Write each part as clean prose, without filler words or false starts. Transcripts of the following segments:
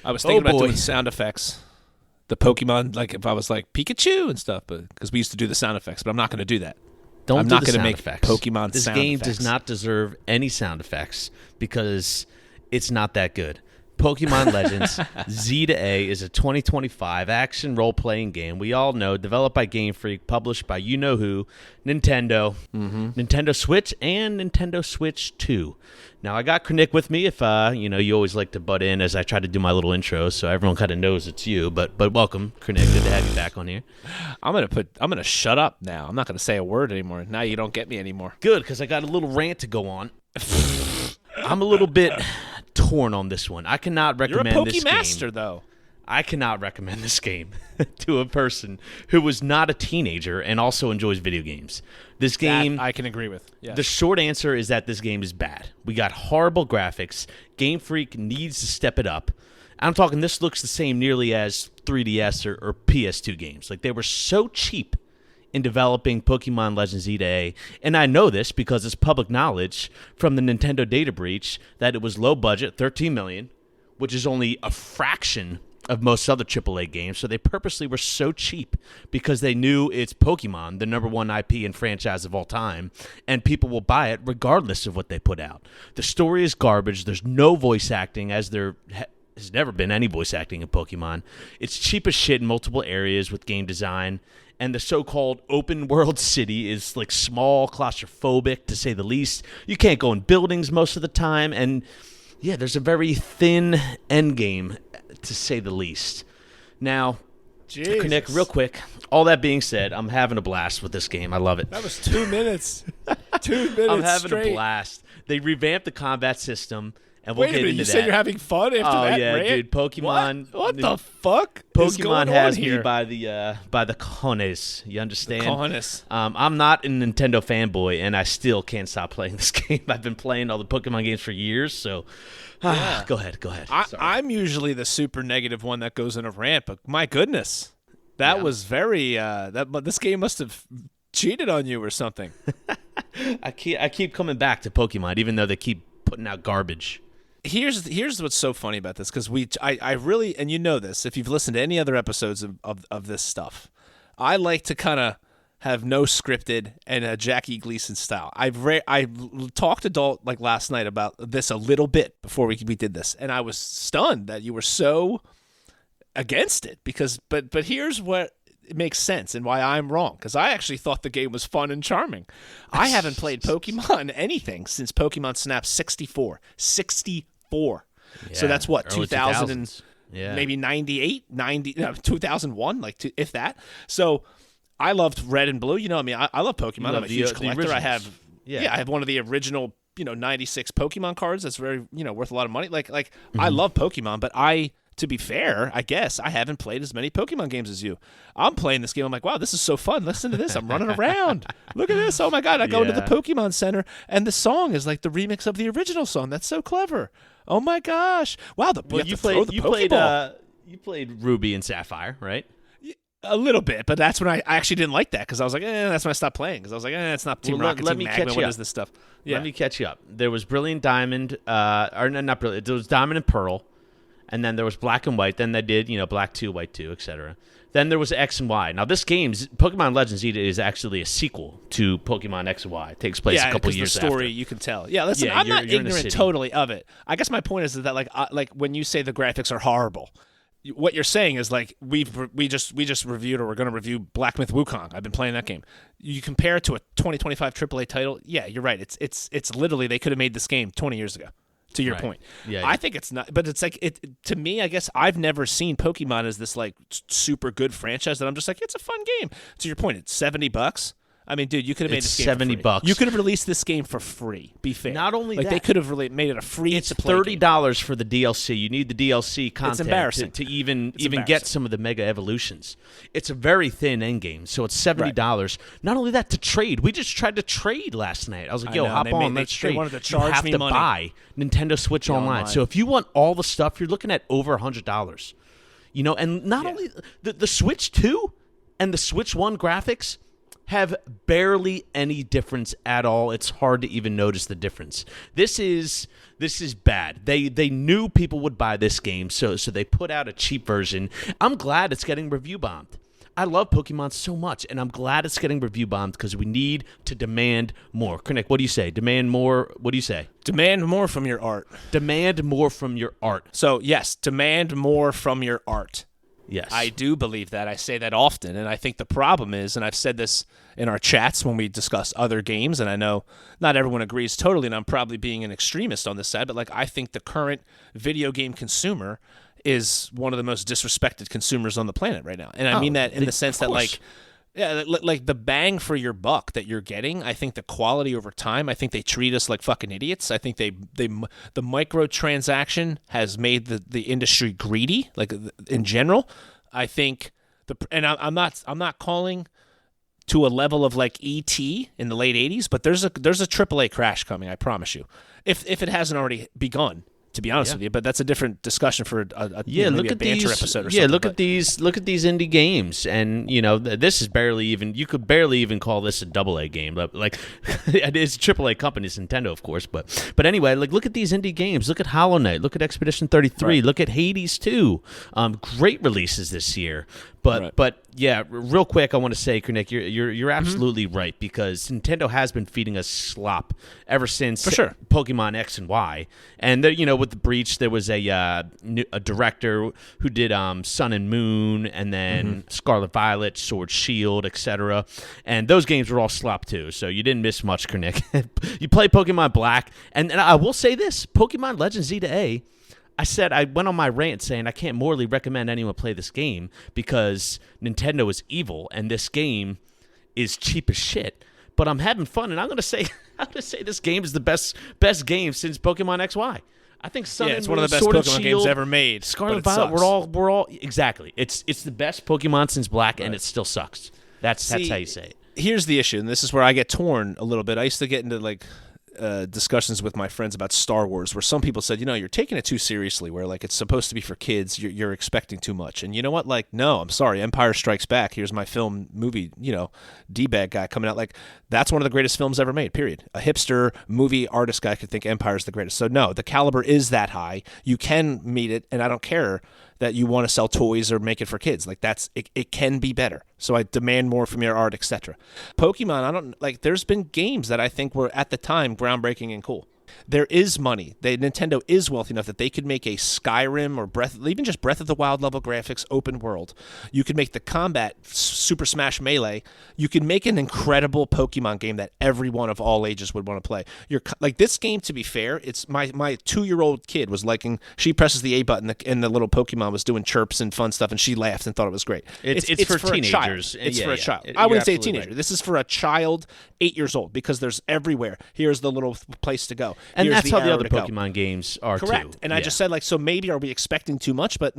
I was thinking about doing sound effects. The Pokemon, like if I was like Pikachu and stuff, but because we used to do the sound effects, but I'm not going to do that. I'm not going to make effects. Pokemon this sound game effects. does not deserve any sound effects because it's not that good. Pokemon Legends Z to A is a 2025 action role-playing game. We all know, developed by Game Freak, published by you-know-who, Nintendo, Nintendo Switch, and Nintendo Switch 2. Now, I got Kernick with me. If you always like to butt in as I try to do my little intro, so everyone kind of knows it's you. But welcome, Kernick. Good to have you back on here. I'm gonna shut up now. I'm not gonna say a word anymore. Now you don't get me anymore. Good, because I got a little rant to go on. I'm a little bit torn on this one. I cannot recommend this game. You're a Pokemaster, though. I cannot recommend this game to a person who was not a teenager and also enjoys video games. This game, that I can agree with. Yes. The short answer is that this game is bad. We got horrible graphics. Game Freak needs to step it up. I'm talking this looks the same nearly as 3DS or PS2 games. Like, they were so cheap in developing Pokemon Legends Z to A, and I know this because it's public knowledge from the Nintendo data breach that it was low budget, $13 million, which is only a fraction of most other AAA games. So they purposely were so cheap because they knew it's Pokemon, the number one IP and franchise of all time, and people will buy it regardless of what they put out. The story is garbage. There's no voice acting, as there has never been any voice acting in Pokemon. It's cheap as shit in multiple areas with game design. And the so-called open-world city is, like, small, claustrophobic, to say the least. You can't go in buildings most of the time. And, yeah, there's a very thin endgame, to say the least. Now, Kernick, real quick, all that being said, I'm having a blast with this game. I love it. That was 2 minutes. 2 minutes I'm having straight. a blast. They revamped the combat system. And we'll Wait get a minute, into you that. said you're having fun after that? Oh yeah, rant? dude! Pokemon. What the fuck? Pokemon has me by the cojones. You understand? The cojones. I'm not a Nintendo fanboy, and I still can't stop playing this game. I've been playing all the Pokemon games for years. So, yeah. Go ahead. I'm usually the super negative one that goes in a rant, but my goodness, that was very. But this game must have cheated on you or something. I keep coming back to Pokemon, even though they keep putting out garbage. Here's what's so funny about this, because I really, and you know this, if you've listened to any other episodes of this stuff, I like to kind of have no scripted and a Jackie Gleason style. I talked to Dalt like last night about this a little bit before we did this, and I was stunned that you were so against it, because but here's what it makes sense and why I'm wrong, because I actually thought the game was fun and charming. I haven't played Pokemon anything since Pokemon Snap 64. 64. Yeah, so that's what, 2000 and maybe 98, 2001, like if that. So I loved Red and Blue. You know, I mean, I love Pokemon. I'm a huge collector. I have I have one of the original 96 Pokemon cards. That's very worth a lot of money. Like I love Pokemon, but to be fair, I guess I haven't played as many Pokemon games as you. I'm playing this game. I'm like, wow, this is so fun. Listen to this. I'm running around. Look at this. Oh, my God. I go into the Pokemon Center, and the song is like the remix of the original song. That's so clever. Oh, my gosh. Wow. You played Ruby and Sapphire, right? A little bit, but that's when I actually didn't like that, because I was like, that's when I stopped playing, because I was like, it's not Team Rocket, Team Magma. What is this stuff? Yeah. Let me catch you up. There was Brilliant Diamond, or not Brilliant. There was Diamond and Pearl. And then there was Black and White. Then they did, Black 2, White 2, etc. Then there was X and Y. Now, this game, Pokemon Legends Z is actually a sequel to Pokemon X and Y. It takes place a couple years after. Yeah, the story, you can tell. Yeah, listen, I'm not ignorant totally of it. I guess my point is that, like when you say the graphics are horrible, what you're saying is, like, we just reviewed, or we're going to review Black Myth Wukong. I've been playing that game. You compare it to a 2025 AAA title, yeah, you're right. It's literally, they could have made this game 20 years ago. To your point. Yeah, I think it's not, but it's like, to me, I guess I've never seen Pokemon as this like super good franchise that I'm just like, it's a fun game. To your point, it's $70. I mean, dude, you could have made this game for free. $70. You could have released this game for free. Be fair. Not only that, they could have made it a free. It's $30 for the DLC. You need the DLC content. It's embarrassing to even get some of the Mega Evolutions. It's a very thin end game, so it's $70. Right. Not only that, to trade. We just tried to trade last night. I was like, hop on, let's trade. They wanted to charge me money. Buy Nintendo Switch Online. So if you want all the stuff, you're looking at over $100. And not only the Switch 2 and the Switch 1 graphics. have barely any difference at all. It's hard to even notice the difference. This is bad. They knew people would buy this game, so they put out a cheap version. I'm glad it's getting review bombed. I love Pokemon so much, and I'm glad it's getting review bombed because we need to demand more. Kernick, what do you say? Demand more? What do you say? Demand more from your art. Demand more from your art. So, yes, demand more from your art. Yes. I do believe that. I say that often, and I think the problem is, and I've said this in our chats when we discuss other games, and I know not everyone agrees totally, and I'm probably being an extremist on this side, but like I think the current video game consumer is one of the most disrespected consumers on the planet right now. And I mean that in the sense that like the bang for your buck that you're getting, I think the quality over time, I think they treat us like fucking idiots. I think the microtransaction has made the industry greedy, like in general. I think I'm not calling to a level of like E.T. in the late 80s, but there's a AAA crash coming, I promise you. If it hasn't already begun. To be honest with you, but that's a different discussion for look a at banter these episode or something. Look at these indie games, and this is barely even. You could barely even call this a AA game, but like it's a AAA company, it's Nintendo, of course. But anyway, like look at these indie games. Look at Hollow Knight. Look at Expedition 33. Right. Look at Hades 2. Great releases this year. But yeah, real quick, I want to say, Kernick, you're absolutely right, because Nintendo has been feeding us slop ever since Pokemon X and Y, and with the breach, there was a director who did Sun and Moon, and then Scarlet Violet, Sword Shield, etc. And those games were all slop too, so you didn't miss much, Kernick. You play Pokemon Black, and I will say this: Pokemon Legend Z-A. I went on my rant saying I can't morally recommend anyone play this game because Nintendo is evil and this game is cheap as shit. But I'm having fun, and I'm gonna say this game is the best game since Pokemon XY. I think Sun and it's Moon, one of the best Sword Pokemon games ever made. Scarlet Violet, we're all exactly. It's the best Pokemon since Black, and it still sucks. That's how you say it. Here's the issue, and this is where I get torn a little bit. I used to get into like discussions with my friends about Star Wars, where some people said, you're taking it too seriously, where like it's supposed to be for kids, you're expecting too much. And you know what? Like, no, I'm sorry, Empire Strikes Back, here's my movie, D-bag guy coming out, like that's one of the greatest films ever made, period. A hipster movie artist guy could think Empire's the greatest. So no, the caliber is that high. You can meet it, and I don't care that you want to sell toys or make it for kids. Like it can be better. So I demand more from your art, etc. Pokemon, there's been games that I think were at the time groundbreaking and cool. There is money. Nintendo is wealthy enough that they could make a Skyrim or even just Breath of the Wild level graphics open world. You could make the combat Super Smash Melee. You could make an incredible Pokemon game that everyone of all ages would want to play. This game, to be fair, it's my 2-year-old kid was liking. She presses the A button and the little Pokemon was doing chirps and fun stuff, and she laughed and thought it was great. It's for teenagers. It's for a child. I wouldn't say a teenager. Right. This is for a child 8 years old because there's everywhere. Here's the little place to go. And Here's that's how the other Pokemon Pokemon games are correct. too. And I just said, so maybe are we expecting too much? But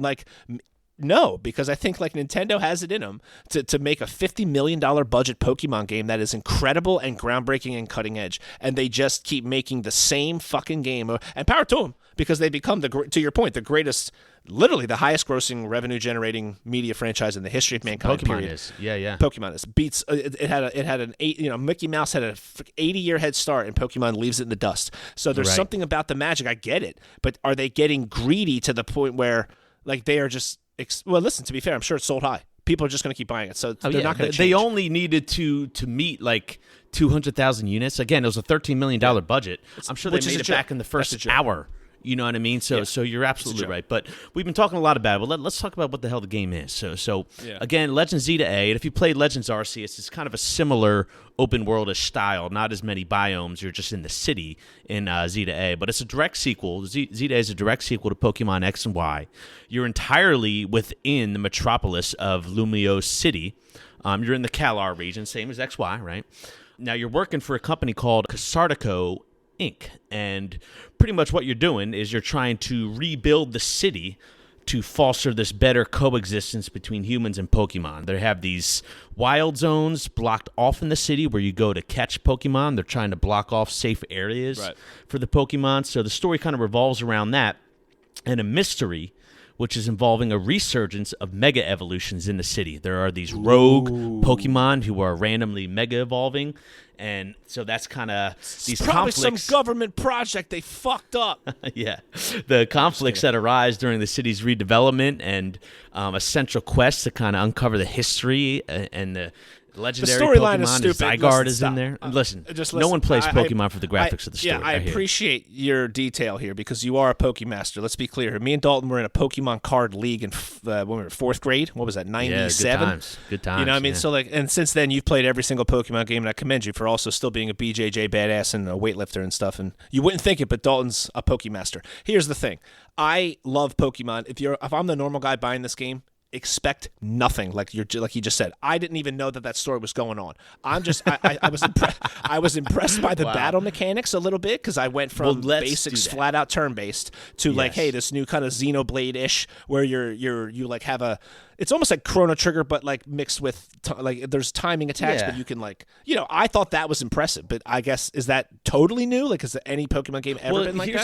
no, because I think Nintendo has it in them to make a $50 million budget Pokemon game that is incredible and groundbreaking and cutting edge. And they just keep making the same fucking game. And power to them, because they become, to your point, the greatest, literally the highest grossing revenue generating media franchise in the history of mankind. Pokemon period. is. Yeah. Pokemon is. Beats, it had an 8, Mickey Mouse had an 80-year head start, and Pokemon leaves it in the dust. So there's something about the magic. I get it. But are they getting greedy to the point where they are just, well, listen, to be fair, I'm sure it's sold high. People are just going to keep buying it, so they're not going to change. They only needed to meet 200,000 units. Again, it was a $13 million budget. I'm sure they made it back in the first hour. You know what I mean? So you're absolutely right. But we've been talking a lot about it. Well, let's talk about what the hell the game is. So again, Legends Z to A. And if you played Legends Arceus, it's kind of a similar open world-ish style. Not as many biomes. You're just in the city in Z to A. But it's a direct sequel. Z to A is a direct sequel to Pokemon X and Y. You're entirely within the metropolis of Lumiose City. You're in the Kalar region, same as XY, right? Now you're working for a company called Casardico Inc. And pretty much what you're doing is you're trying to rebuild the city to foster this better coexistence between humans and Pokemon. They have these wild zones blocked off in the city where you go to catch Pokemon. They're trying to block off safe areas for the Pokemon. So the story kind of revolves around that and a mystery which is involving a resurgence of mega evolutions in the city. There are these rogue Pokemon who are randomly mega evolving, and so that's kind of these Probably conflicts. some government project they fucked up. Yeah, the conflicts that arise during the city's redevelopment, and a central quest to kind of uncover the history and the legendary storyline Pokemon. is stupid. Zygarde Listen, is stop. in there. Listen, Just no listen. one plays Pokemon for the graphics of the story. Yeah, I hear you. appreciate your detail here because you are a Pokemaster. Let's be clear. Me and Dalton were in a Pokemon card league in when we were in 4th grade. What was that, 97? Yeah, good times. You know what I mean? Yeah. So and since then you've played every single Pokemon game, and I commend you for also still being a BJJ badass and a weightlifter and stuff. And you wouldn't think it, but Dalton's a Pokemaster. Here's the thing. I love Pokemon. If I'm the normal guy buying this game, expect nothing, like you just said. I didn't even know that story was going on. I was impressed by the battle mechanics a little bit because I went from basics, flat out turn based, to like, hey, this new kind of Xenoblade ish where you like have a. It's almost like Chrono Trigger, but like mixed with like there's timing attacks, but you can like I thought that was impressive. But I guess is that totally new? Like, has any Pokemon game ever been like that?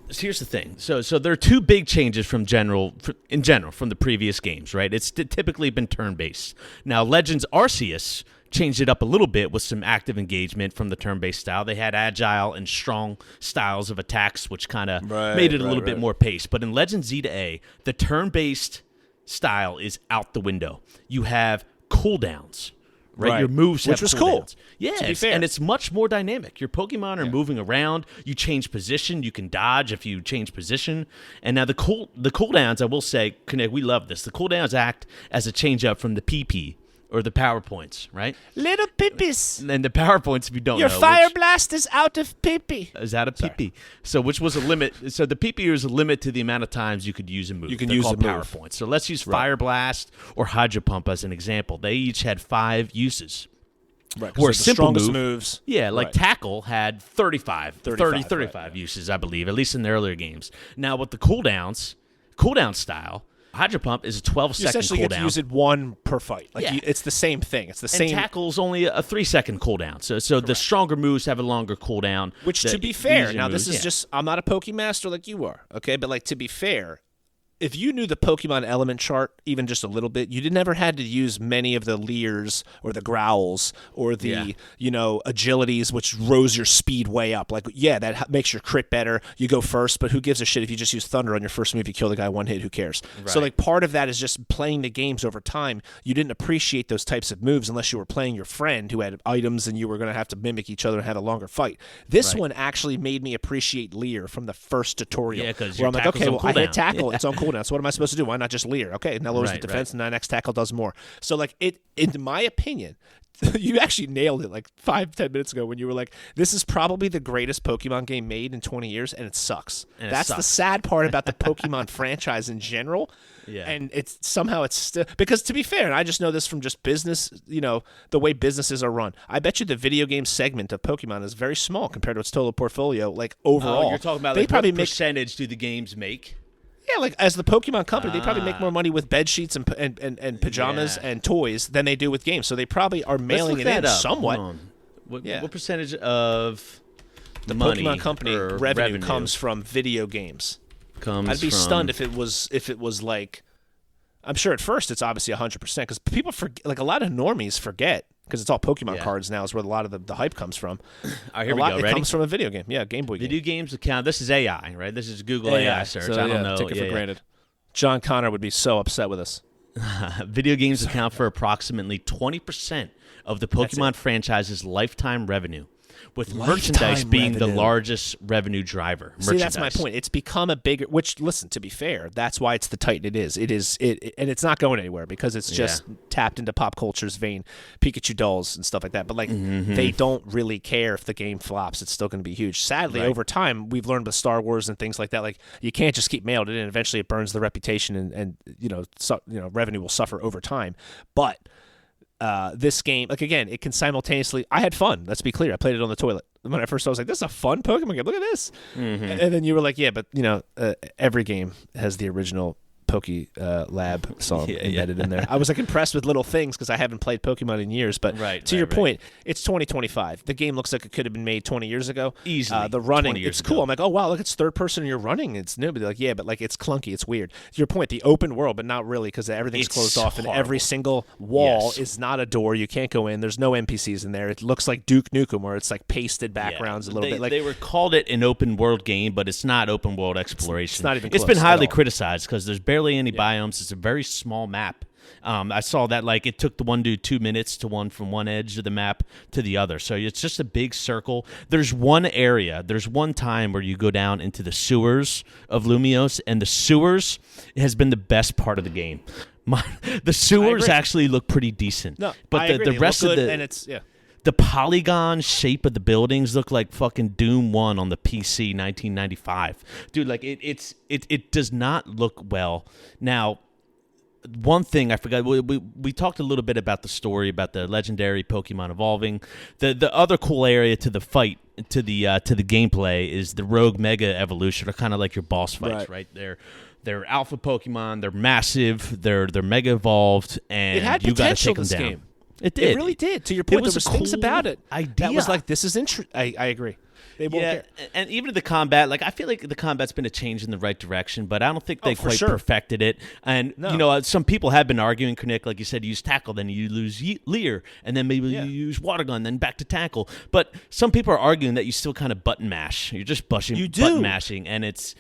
Here's the thing. So there are two big changes from the previous games, right? It's typically been turn-based. Now, Legends Arceus changed it up a little bit with some active engagement from the turn-based style. They had agile and strong styles of attacks, which kind of made it a little bit more paced. But in Legends Z to A, the turn-based style is out the window. You have cooldowns. Right, your moves have which was cool. Yeah, to be fair. And it's much more dynamic. Your Pokemon are moving around. You change position. You can dodge if you change position. And now the cooldowns, I will say, Kernick, we love this. The cooldowns act as a change up from the PP or the power points, right? Little Pippies. And the power points, if you don't know. Your Fire Blast is out of Pippi. Is out of PP. So which was a limit. So the PP was a limit to the amount of times you could use a move. You can They're use called a power move. points. So let's use Fire Blast or Hydro Pump as an example. They each had 5 uses. Right, Or a the simple strongest move. moves. Yeah, like Tackle had 35 right. uses, I believe, at least in the earlier games. Now, with the cooldown style, Hydro Pump is a 12-second You essentially cooldown. get to use it one per fight. Like Yeah. it's the same thing. It's the and same. Tackle's only a 3-second cooldown. So the stronger moves have a longer cooldown. Which, The to be fair, easier now moves, this is yeah. just, I'm not a Pokemaster like you are, okay? But like, to be fair, if you knew the Pokemon element chart even just a little bit, you never had to use many of the leers or the growls or the agilities, which rose your speed way up. Like, yeah, that makes your crit better. You go first, but who gives a shit if you just use Thunder on your first move? You kill the guy one hit. Who cares? Right. So like, part of that is just playing the games over time. You didn't appreciate those types of moves unless you were playing your friend who had items and you were going to have to mimic each other and have a longer fight. This one actually made me appreciate Leer from the first tutorial. Yeah, because where I'm like, okay, well, I hit tackle. Yeah. It's on cooldown. So what am I supposed to do? Why not just Leer? Okay, now lowers the defense, and the next tackle does more. So like, in my opinion, you actually nailed it like 5-10 minutes ago when you were like, this is probably the greatest Pokemon game made in 20 years, and it sucks. That's the sad part about the Pokemon franchise in general. Yeah. And it's still, because to be fair, and I just know this from just business, the way businesses are run. I bet you the video game segment of Pokemon is very small compared to its total portfolio, like overall. Oh, you're talking about they like probably what percentage do the games make? Yeah, like as the Pokemon company, they probably make more money with bed sheets and pajamas and toys than they do with games. So they probably are mailing it in somewhat. What percentage of The money Pokemon company or revenue comes from video games? I'd be stunned if it was like, I'm sure at first it's obviously 100% because people forget, like a lot of normies forget because it's all Pokemon cards now is where a lot of the hype comes from. All right, here we go. It Ready? comes from a video game. Yeah, Game Boy game. Video games account. This is AI, right? This is Google AI search. So, I don't know. Take it for granted. John Connor would be so upset with us. Video games account for approximately 20% of the Pokemon franchise's lifetime revenue, with merchandise being the largest revenue driver. See, that's my point. It's become a bigger. Which, listen, to be fair, that's why it's the titan it is. It is and it's not going anywhere because it's just tapped into pop culture's vein, Pikachu dolls and stuff like that. But like, they don't really care if the game flops. It's still going to be huge. Sadly, over time, we've learned with Star Wars and things like that. Like, you can't just keep mailing it in. Eventually, it burns the reputation, and revenue will suffer over time. But this game, like, again, it can simultaneously. I had fun. Let's be clear. I played it on the toilet when I first. I was like, "This is a fun Pokemon game. Look at this." And then you were like, "Yeah, but every game has the original Lab song embedded in there. I was like impressed with little things because I haven't played Pokemon in years. But to your point, it's 2025. The game looks like it could have been made 20 years ago. Easily. The running, it's cool. I'm like, oh wow, look, it's third person and you're running. It's new. But they're like, yeah, but like it's clunky. It's weird. To your point, the open world, but not really because everything's closed off and every single wall is not a door. You can't go in. There's no NPCs in there. It looks like Duke Nukem where it's like pasted backgrounds a little bit. Like they were called it an open world game, but it's not open world exploration. It's not even close. It's been highly criticized because there's barely any biomes. It's a very small map. I saw that like it took the one dude 2 minutes to one from one edge of the map to the other. So it's just a big circle. There's one area. There's one time where you go down into the sewers of Lumios, and the sewers has been the best part of the game. The sewers actually look pretty decent. No, but the rest of the and it's the polygon shape of the buildings look like fucking Doom 1 on the PC 1995. Dude, like it does not look well. Now, one thing I forgot, we talked a little bit about the story about the legendary Pokemon evolving. The other cool area to the fight to the gameplay is the Rogue Mega Evolution. They're kind of like your boss fights, right? They're alpha Pokemon. They're massive. They're mega evolved, and it had you got to potential take them this down. Game. It did. It really did. To your point, there was things cool about it idea. that was like, this is interesting. I agree. They won't care. And even the combat, like I feel like the combat's been a change in the right direction, but I don't think they quite perfected it. And you know, some people have been arguing, Kernick, like you said, you use tackle, then you lose Leer, and then maybe you use water gun, then back to tackle. But some people are arguing that you still kind of button mash. You're just button mashing, and it's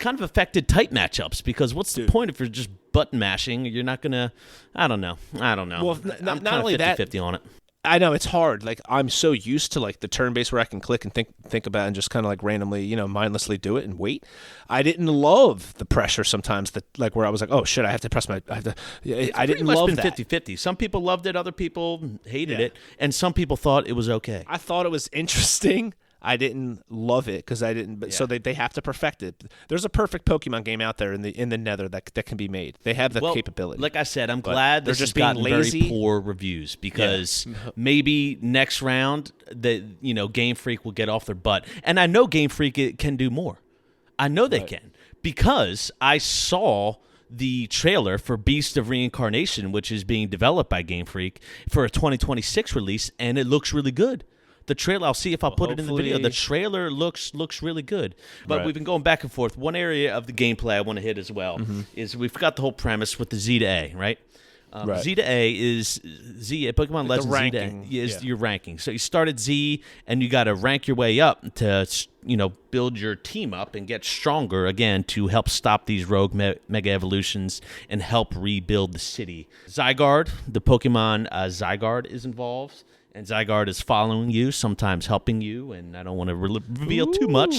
kind of affected tight matchups because what's the point if you're just button mashing? You're not gonna. I don't know. Well, I'm not only 50-50 on it. I know it's hard. Like I'm so used to like the turn-based where I can click and think about it and just kind of like randomly, mindlessly do it and wait. I didn't love the pressure sometimes that like where I was like, oh shit, I have to press my. I didn't love that. 50-50. Some people loved it, other people hated it, and some people thought it was okay. I thought it was interesting. I didn't love it because I didn't. But so they have to perfect it. There's a perfect Pokemon game out there in the Nether that can be made. They have the capability. Like I said, I'm glad they're this just has gotten being lazy. very poor reviews because maybe next round Game Freak will get off their butt, and I know Game Freak can do more. I know they can because I saw the trailer for Beast of Reincarnation, which is being developed by Game Freak for a 2026 release, and it looks really good. The trailer, I'll see if I'll put it in the video. The trailer looks really good. But we've been going back and forth. One area of the gameplay I want to hit as well is we've got the whole premise with the Z to A, right? Z to A is Pokemon Legends Z to A is your ranking. So you start at Z, and you got to rank your way up to build your team up and get stronger again to help stop these rogue mega evolutions and help rebuild the city. Zygarde, the Pokemon Zygarde is involved. And Zygarde is following you, sometimes helping you, and I don't want to reveal too much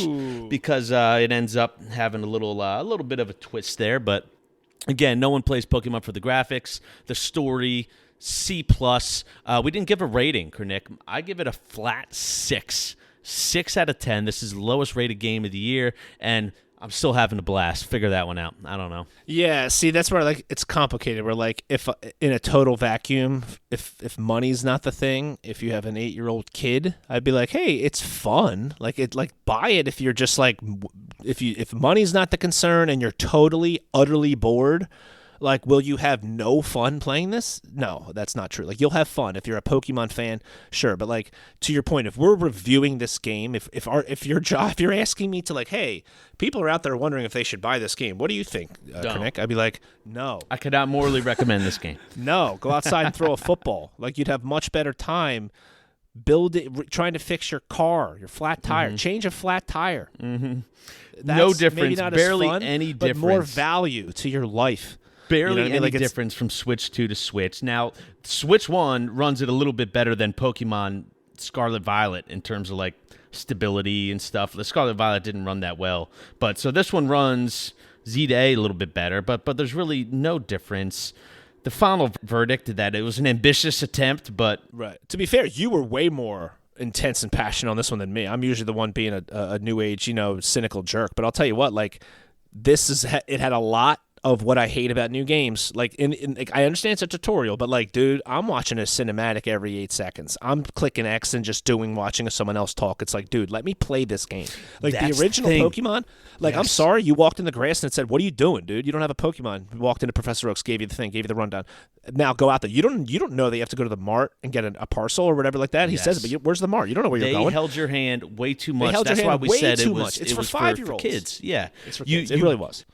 because it ends up having a little bit of a twist there. But again, no one plays Pokemon for the graphics, the story. C+. We didn't give a rating, Kernick. I give it a flat 6. 6 out of 10. This is the lowest rated game of the year, and I'm still having a blast. Figure that one out. I don't know. Yeah, see, that's where it's complicated. Where like if in a total vacuum, if money's not the thing, if you have an 8-year-old kid, I'd be like, hey, it's fun. Like buy it if you're just like if money's not the concern and you're totally utterly bored. Like, will you have no fun playing this? No, that's not true. Like, you'll have fun if you're a Pokemon fan, sure. But like, to your point, if we're reviewing this game, if you're asking me to like, hey, people are out there wondering if they should buy this game. What do you think, Kernick? I'd be like, no. I could not morally recommend this game. No, go outside and throw a football. Like, you'd have much better time trying to fix your car, your flat tire. Change a flat tire. No difference. Barely fun, any but difference. More value to your life. Barely any difference from Switch 2 to Switch. Now, Switch 1 runs it a little bit better than Pokemon Scarlet Violet in terms of like stability and stuff. The Scarlet Violet didn't run that well. But so this one runs Z to A little bit better, but there's really no difference. The final verdict that it was an ambitious attempt, but... Right. To be fair, you were way more intense and passionate on this one than me. I'm usually the one being a new age, cynical jerk. But I'll tell you what, like, it had a lot of what I hate about new games. Like, like, I understand it's a tutorial, but like, dude, I'm watching a cinematic every 8 seconds. I'm clicking X and just watching someone else talk. It's like, dude, let me play this game. Like That's the original Pokemon. Like, I'm sorry, you walked in the grass and it said, "What are you doing, dude? You don't have a Pokemon." You walked into Professor Oak's, gave you the thing, gave you the rundown. Now go out there. You don't know that you have to go to the mart and get a parcel or whatever like that. He says it, but where's the mart? You don't know where you're going. They held your hand way too much. That's why we said it was. It's it for was 5-year-olds. For kids. Yeah, it's for kids. It really was.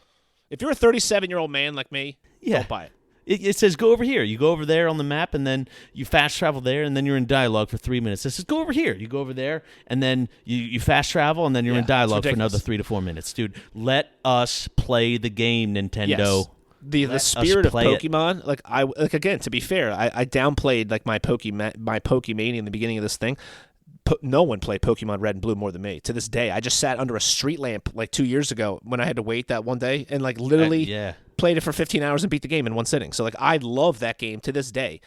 If you're a 37-year-old man like me, don't buy it. It says go over here. You go over there on the map, and then you fast travel there, and then you're in dialogue for 3 minutes. It says go over here. You go over there, and then you fast travel, and then you're in dialogue for another 3 to 4 minutes. Dude, let us play the game, Nintendo. Yes. The spirit of Pokemon, again, to be fair, I downplayed like my Pokemania in the beginning of this thing. No one played Pokemon Red and Blue more than me. To this day, I just sat under a street lamp like 2 years ago when I had to wait that one day and like literally played it for 15 hours and beat the game in one sitting. So like I love that game to this day.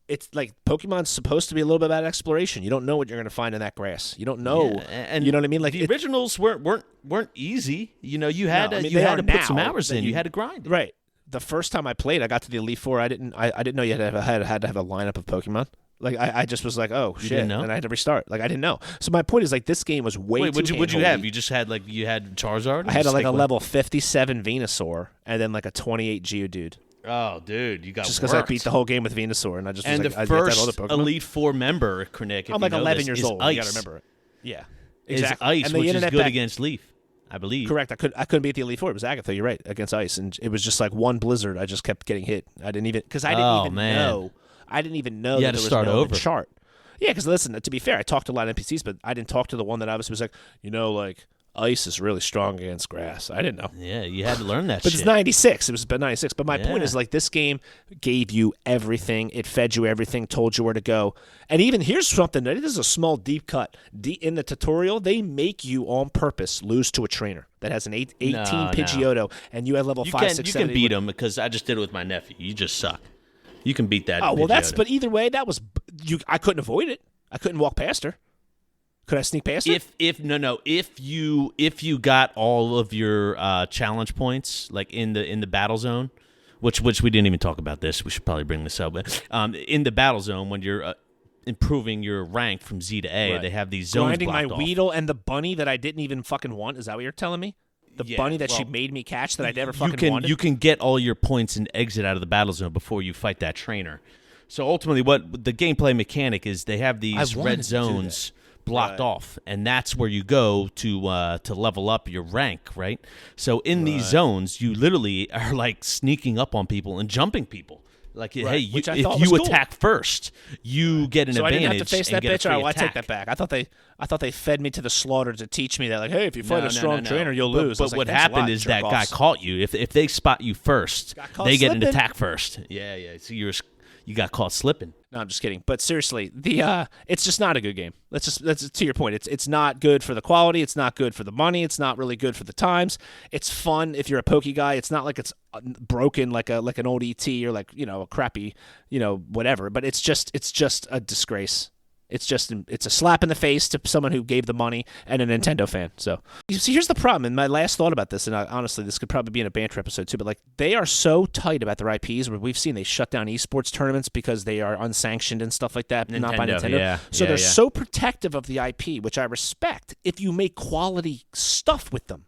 It's like Pokemon's supposed to be a little bit about exploration. You don't know what you're going to find in that grass. You don't know, and you know what I mean. Like the originals weren't easy. You know, you had to put some hours in. You had to grind. Right. The first time I played, I got to the Elite Four. I didn't know you had to have a lineup of Pokemon. Like I just was like, oh shit, and I had to restart. Like I didn't know. So my point is like this game was way too. What'd you have? You just had you had Charizard. I had a level 57 Venusaur and then like a 28 Geodude. Oh, dude, you got just because I beat the whole game with Venusaur and I just and was like, the first Elite Four member, Kernick. I'm like 11 years old. Ice. You got to remember it. Yeah, exactly. Is Ice, which is good against Leaf, I believe. Correct. I couldn't beat the Elite Four. It was Agatha. You're right, against Ice, and it was just like one Blizzard. I just kept getting hit. I didn't even know. I didn't even know that there was no chart. Yeah, because listen, to be fair, I talked to a lot of NPCs, but I didn't talk to the one that obviously was like, like Ice is really strong against grass. I didn't know. Yeah, you had to learn that but shit. It's 96. It was about 96. But my point is, like, this game gave you everything. It fed you everything, told you where to go. And even, here's something. This is a small deep cut. In the tutorial, they make you on purpose lose to a trainer that has an 18 Pidgeotto, and you have level 5, 6, 7. You can beat him, because I just did it with my nephew. You just suck. You can beat that. Oh, well, but either way, that was I couldn't avoid it. I couldn't walk past her. Could I sneak past her? If you got all of your challenge points like in the battle zone, which we didn't even talk about this. We should probably bring this up. But in the battle zone, when you're improving your rank from Z to A, they have these zones grinding blocked my off. Weedle and the bunny that I didn't even fucking want. Is that what you're telling me? The bunny that she made me catch that I never fucking wanted? You can get all your points and exit out of the battle zone before you fight that trainer. So ultimately, what the gameplay mechanic is, they have these red zones blocked off, and that's where you go to level up your rank, right? So in these zones, you literally are like sneaking up on people and jumping people. Like, hey, if you attack first, you get an advantage. So I didn't have to face that bitch. I take that back. I thought they fed me to the slaughter to teach me that, like, hey, if you fight a strong trainer, you'll lose. But what happened is that guy caught you. If they spot you first, they get an attack first. Yeah. So you got caught slipping. No, I'm just kidding. But seriously, it's just not a good game. That's to your point. It's not good for the quality. It's not good for the money. It's not really good for the times. It's fun if you're a Poke guy. It's not like it's broken like an old ET or like a crappy whatever. But it's just a disgrace. It's a slap in the face to someone who gave the money and a Nintendo fan. So you see, here's the problem. And my last thought about this, and honestly, this could probably be in a banter episode too. But like, they are so tight about their IPs. Where we've seen they shut down esports tournaments because they are unsanctioned and stuff like that. Not by Nintendo. Yeah, so they're so protective of the IP, which I respect. If you make quality stuff with them,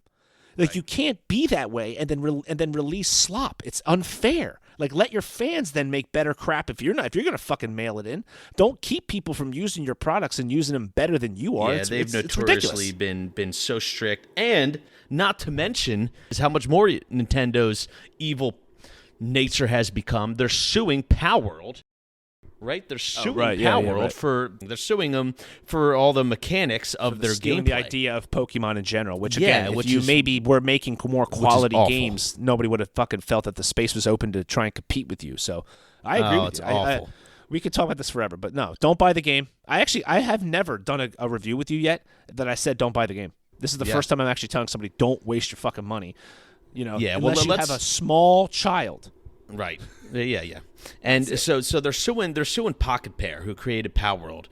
like you can't be that way and then release slop. It's unfair. Like, let your fans then make better crap. If you're gonna fucking mail it in, don't keep people from using your products and using them better than you are. Yeah, they've notoriously been so strict, and not to mention is how much more Nintendo's evil nature has become. They're suing Palworld. Right, they're suing Palworld they're suing them for all the mechanics of their gameplay. The idea of Pokemon in general, which again, if you maybe were making more quality games, nobody would have fucking felt that the space was open to try and compete with you. So I agree with you. Awful. We could talk about this forever, but no, don't buy the game. I have never done a review with you yet that I said don't buy the game. This is the first time I'm actually telling somebody don't waste your fucking money. Unless you have a small child. Right. Yeah. And so they're suing Pocket Pair, who created Palworld,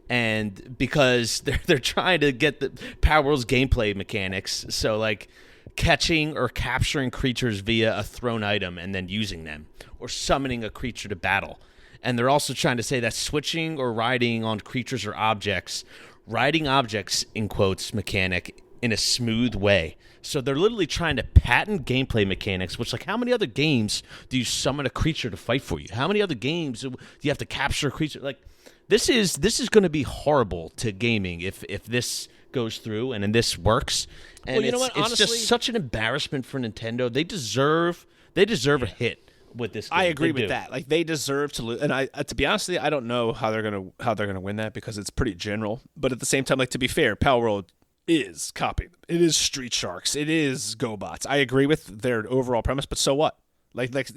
and because they're trying to get the Palworld's gameplay mechanics. So like catching or capturing creatures via a thrown item and then using them, or summoning a creature to battle. And they're also trying to say that switching or riding on creatures or objects, riding objects, in quotes, mechanic in a smooth way. So they're literally trying to patent gameplay mechanics, which, like, how many other games do you summon a creature to fight for you? How many other games do you have to capture a creature? Like, this is going to be horrible to gaming if this goes through and this works. And well, you know what? Honestly, it's just such an embarrassment for Nintendo. They deserve a hit with this game. I agree with that. Like, they deserve to lose. And I, to be honest with you, I don't know how they're gonna win that because it's pretty general. But at the same time, like, to be fair, Power World is copying them. It is Street Sharks. It is GoBots. I agree with their overall premise, but so what? Like,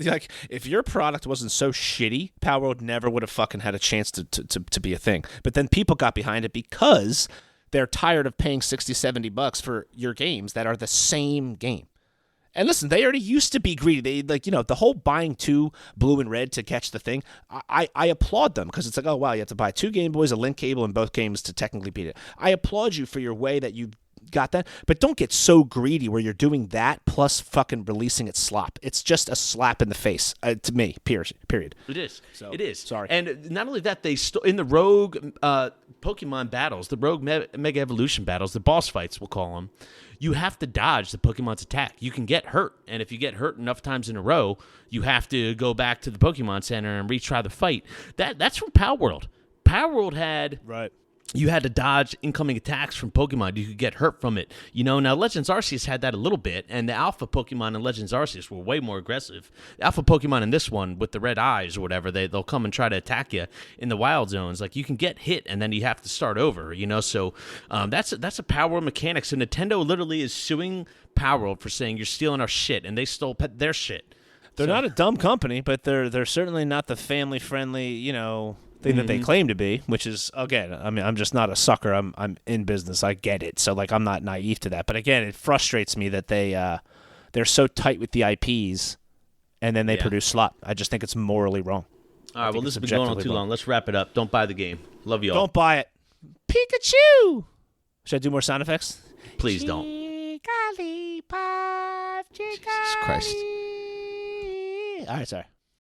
if your product wasn't so shitty, Power World never would have fucking had a chance to be a thing. But then people got behind it because they're tired of paying $60-$70 for your games that are the same game. And listen, they already used to be greedy. They, the whole buying 2 blue and red to catch the thing, I applaud them because it's like, oh, wow, you have to buy 2 Game Boys, a link cable, and both games to technically beat it. I applaud you for your way that you got that, but don't get so greedy where you're doing that plus fucking releasing it slop. It's just a slap in the face to me, period. It is. So, it is. Sorry. And not only that, they in the Rogue Pokemon battles, the Rogue Mega Evolution battles, the boss fights, we'll call them, you have to dodge the Pokemon's attack. You can get hurt, and if you get hurt enough times in a row, you have to go back to the Pokemon Center and retry the fight. That's from Power World. Power World had... Right. You had to dodge incoming attacks from Pokemon. You could get hurt from it. Now Legends Arceus had that a little bit, and the Alpha Pokemon in Legends Arceus were way more aggressive. The Alpha Pokemon in this one, with the red eyes or whatever, they'll come and try to attack you in the wild zones. Like, you can get hit, and then you have to start over, So that's a Power World mechanic. So Nintendo literally is suing Power World for saying, you're stealing our shit, and they stole their shit. They're not a dumb company, but they're certainly not the family-friendly, thing that they claim to be, which is, again, I mean, I'm just not a sucker. I'm in business. I get it. So, like, I'm not naive to that. But again, it frustrates me that they're so tight with the IPs and then they produce slop. I just think it's morally wrong. All right, well, this has been going on too long. Let's wrap it up. Don't buy the game. Love you all. Don't buy it. Pikachu! Should I do more sound effects? Please don't. Jesus Christ. All right, sorry.